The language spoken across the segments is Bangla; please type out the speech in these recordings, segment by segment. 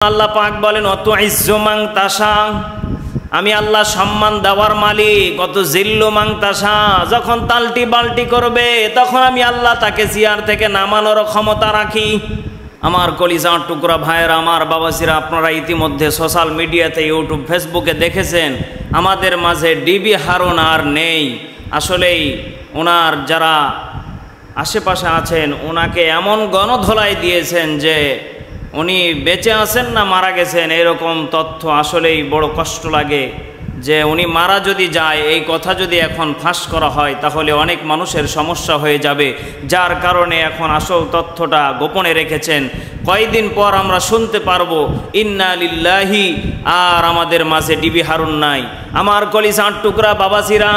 আল্লাহ পাক বলেন অত ইজ্জু মান তাশা, আমি আল্লাহ সম্মান দেওয়ার মালিক। অত জিল্লু মান তাশা, যখন তালটি বালটি করবে তখন আমি আল্লাহ তাকে চেয়ার থেকে নামানোর ক্ষমতা রাখি। আমার কলিজার টুকরা ভাইয়েরা, আমার বাবাজিরা, আপনারা ইতিমধ্যে সোশ্যাল মিডিয়াতে ইউটিউব ফেসবুকে দেখেছেন আমাদের মাঝে ডিবি হারুন আর নেই। আসলেই ওনার যারা আশেপাশে আছেন ওনাকে এমন গণধোলাই দিয়েছেন যে উনি বেঁচে আছেন না মারা গেছেন এরকম তথ্য আসলেই বড় কষ্ট লাগে। যে উনি মারা যদি যায় এই কথা যদি এখন ফাঁস করা হয় তাহলে অনেক মানুষের সমস্যা হয়ে যাবে, যার কারণে এখন আসল তথ্যটা গোপনে রেখেছেন। কয়েকদিন পর আমরা শুনতে পারবো ইন্না লিল্লাহি, আর আমাদের মাঝে ডিবি হারুন নাই। আমার কলিজার টুকরা বাবাজিরা,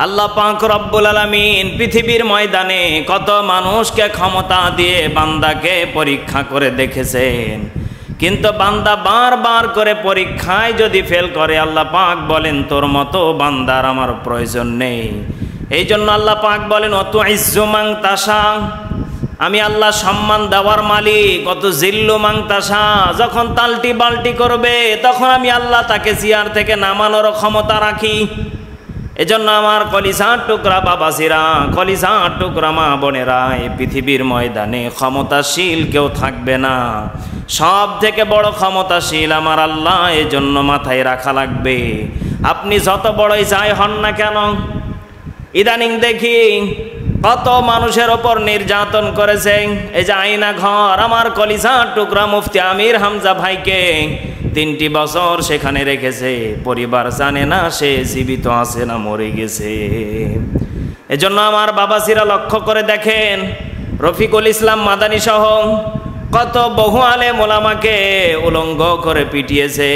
আল্লাহ পাক রব্বুল আলামিন পৃথিবীর ময়দানে কত মানুষকে ক্ষমতা দিয়ে বান্দাকে পরীক্ষা করে দেখেছেন, কিন্তু বান্দা বারবার করে পরীক্ষায় যদি ফেল করে আল্লাহ পাক বলেন তোর মতো বান্দার আমার প্রয়োজন নেই। এই জন্য আল্লাহ পাক বলেন অত ইজ্জু মান তাশা, আমি আল্লাহ সম্মান দেওয়ার মালিক। অত জিল্লু মান তাশা, যখন তালটি বালটি করবে তখন আমি আল্লাহ তাকে চেয়ার থেকে নামানোর ক্ষমতা রাখি। এজন্য আমার কলিজার টুকরা বাবাজিরা, কলিজার টুকরা মা বোনেরা, এই পৃথিবীর ময়দানে ক্ষমতাশীল কেউ থাকবে না, সব থেকে বড় ক্ষমতাশীল আমার আল্লাহ। এজন্য মাথায় রাখা লাগবে আপনি যত বড়ই যাই হন না কেন। ইদানিং দেখি কত মানুষের ওপর নির্যাতন করেছে। এই যে আয়না ঘর, আমার কলিজার টুকরা মুফতি আমির হামজা ভাইকে 3টি বছর সেখানে রেখেছে, পরিবার জানে না সে জীবিত আছে না মরে গেছে। এজন্য আমার বাবাজিরা লক্ষ্য করে দেখেন রফিকুল ইসলাম মাদানী সহ কত বহু আলেম ওলামাকে উলঙ্গ করে পিটিয়েছে।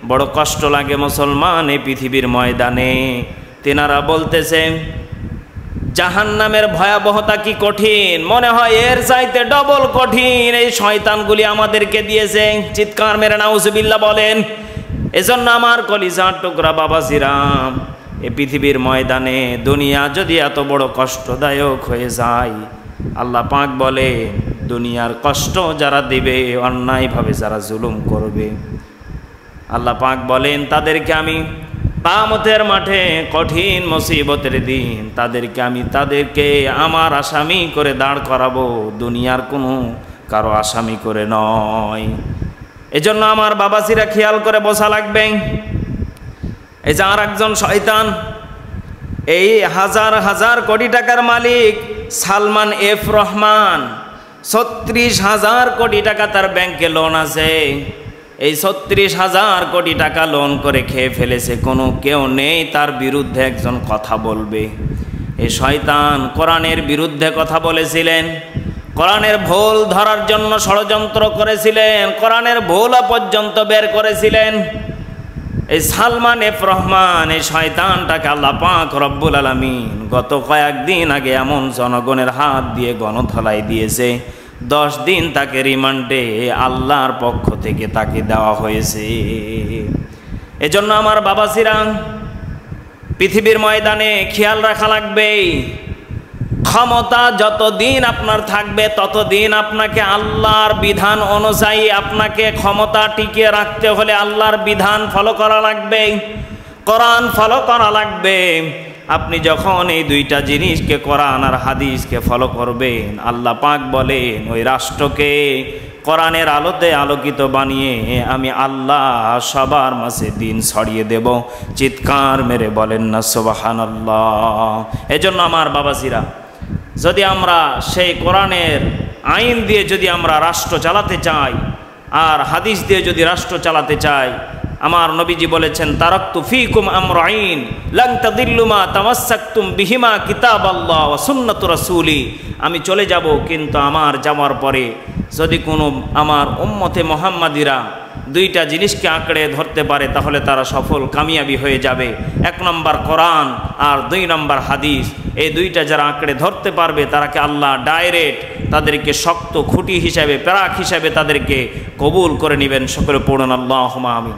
বড় কষ্ট লাগে মুসলমান এই পৃথিবীর ময়দানে। তেনারা বলতেছে জাহান্নামের ভয়াবহতা কি কঠিন, মনে হয় এর চাইতে ডবল কঠিন এই শয়তানগুলি আমাদেরকে দিয়েছে। চিৎকার মেরে নাউজুবিল্লাহ বলেন। এজন্য আমার কলিজার টুকরা বাবাজিরা, এই পৃথিবীর ময়দানে দুনিয়া যদি এত বড় কষ্টদায়ক হয়ে যায়, আল্লাহ পাক বলে দুনিয়ার কষ্ট যারা দিবে, অন্যায়ভাবে যারা জুলুম করবে, আল্লাহ পাক বলেন তাদেরকে আমি কিয়ামতের মাঠে কঠিন মুসিবতের দিন তাদেরকে আমার আসামি করে দাঁড় করাবো, দুনিয়ার কোনো কারো আসামি করে নয়। এজন্য আমার বাবাজিরা খেয়াল করে বসা লাগবে। এই যে আর একজন শয়তান, এই হাজার হাজার কোটি টাকার মালিক সালমান এফ রহমান, 36,000 কোটি টাকা তার ব্যাংকে লোন আছে। এই 36,000 কোটি টাকা লোন করে খেয়ে ফেলেছে, কোনো কেউ নেই তার বিরুদ্ধে একজন কথা বলবে। এই শয়তান কোরআনের বিরুদ্ধে কথা বলেছিলেন, কোরআনের ভুল ধরার জন্য ষড়যন্ত্র করেছিলেন, কোরআনের ভুল পর্যন্ত বের করেছিলেন। এই সালমান এফ রহমান, এই শয়তানটাকে আল্লাহ পাক রব্বুল আলামিন গত কয়েকদিন আগে এমন জনগণের হাত দিয়ে গণধলাই দিয়েছে, 10 দিন তাকে রিমান্ডে আল্লাহর পক্ষ থেকে তাকে দেওয়া হয়েছে। এজন্য আমার বাবাজিরা, পৃথিবীর ময়দানে খেয়াল রাখা লাগবে, ক্ষমতা যতদিন আপনার থাকবে ততদিন আপনাকে আল্লাহর বিধান অনুযায়ী আপনাকে ক্ষমতা টিকিয়ে রাখতে হলে আল্লাহর বিধান ফলো করা লাগবে, কোরআন ফলো করা লাগবে। আপনি যখন এই দুইটা জিনিসকে, কোরআন আর হাদিসকে ফলো করবেন, আল্লাহ পাক বলেন ওই রাষ্ট্রকে কোরআনের আলোতে আলোকিত বানিয়ে আমি আল্লাহ সবার মাঝে দিন ছড়িয়ে দেব। চিৎকার মেরে বলেন না সুবহানাল্লাহ। এজন্য আমার বাবাজিরা, যদি আমরা সেই কোরআনের আইন দিয়ে যদি আমরা রাষ্ট্র চালাতে চাই আর হাদিস দিয়ে যদি রাষ্ট্র চালাতে চাই, আমার নবীজি বলেছেন তারাকতু ফীকুম আমরাইন লান তাদিল্লু মা তামাসসাকতুম বিহিমা কিতাবাল্লাহ ওয়া সুন্নাতু রাসূলি। আমি চলে যাব, কিন্তু আমার যাওয়ার পরে যদি কোনো আমার উম্মতে মুহাম্মাদিরা দুইটা জিনিসকে আঁকড়ে ধরতে পারে তাহলে তারা সফল কামিয়াবি হয়ে যাবে। 1 নম্বর কোরআন আর 2 নম্বর হাদিস, এই দুইটা যারা আঁকড়ে ধরতে পারবে তারাকে আল্লাহ ডাইরেক্ট তাদেরকে শক্ত খুঁটি হিসাবে, প্যারাক হিসাবে তাদেরকে কবুল করে নেবেন। সকলে পড়ুন আল্লাহুম্মা আমিন।